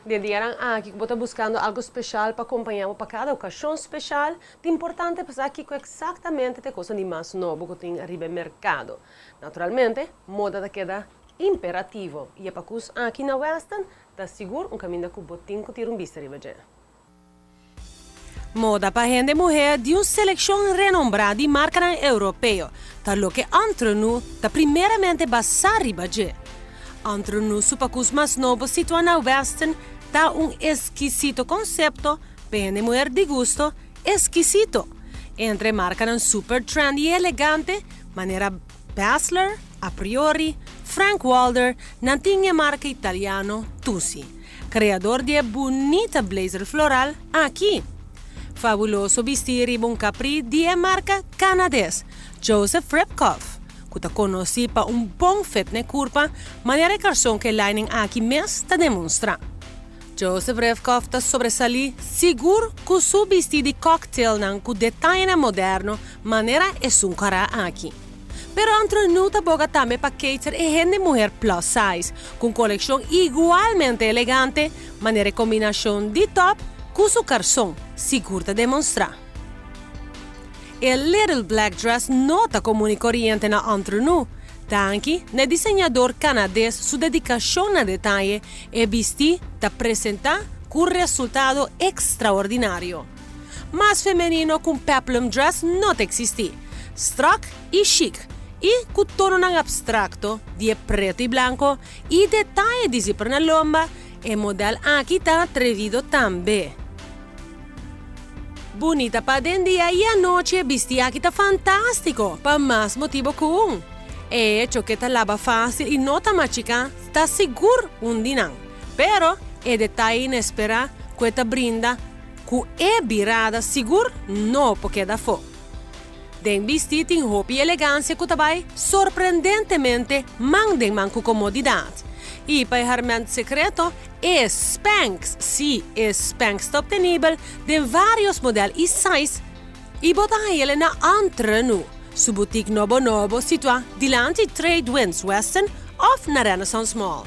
Dedicaram aqui que você buscando algo especial para acompanhar para cada ocasião especial. É importante pensar aqui que exatamente é coisa de mais novo que tem arriba no mercado. Naturalmente, moda da queda imperativo. E é para que aqui na Western, está seguro um caminho que você tem que ter vista arriba já. Moda para gente mulher de uma seleção renombrada de marca europeu, tal que entre nós, está primeiramente basar arriba já. Entre nós, supacus mais novo situado na Western, está exquisito conceito para gente mulher de gusto exquisito. Entre marcas super trendy e elegante, maneira Basler, a priori, Frank Walder, nantinha marca italiano Tusi, criador de bonita blazer floral aqui. Fabuloso vestir un capri de marca canadese, Joseph Repkoff, que está conhecido para bom fit na curva, maneira calção que lining aqui mesmo está demonstrando. Joseph Repkoff está sobressalir seguro que seu vestido de cocktail com detalhe moderno, maneira é um cara aqui. Pero entre nós também para cater e gente mulher plus size, com coleção igualmente elegante, maneira combinação de top com seu calção, seguro de demonstrar. O Little Black Dress não está comum e corriente na entre nós. Tanque, o desenhador canadense, sua dedicação a detalhe e vestir está apresentar com resultado extraordinário. Mais feminino com peplum dress não existe. Strak e chic, e com tono abstracto, de preto e branco, e detalhe de zipper na lomba, e modelo aqui está atrevido também. Bonita para den dia e a noite, vestir aqui está fantástico, para mais motivo que É hecho que está lava fácil e não está machica, está seguro dinan. Pero, é detalhe inesperado que está brinda, que é virada seguro, não porque da fo. Den vestir tem roupa e elegância que vai surpreendentemente mandem com comodidade. E para o secreto, é Spanx. Sim, é Spanx obtenível de vários modelos e sizes. E botar ele na entre nós. Su boutique novo situada diante Trade Winds Western ou na Renaissance Mall.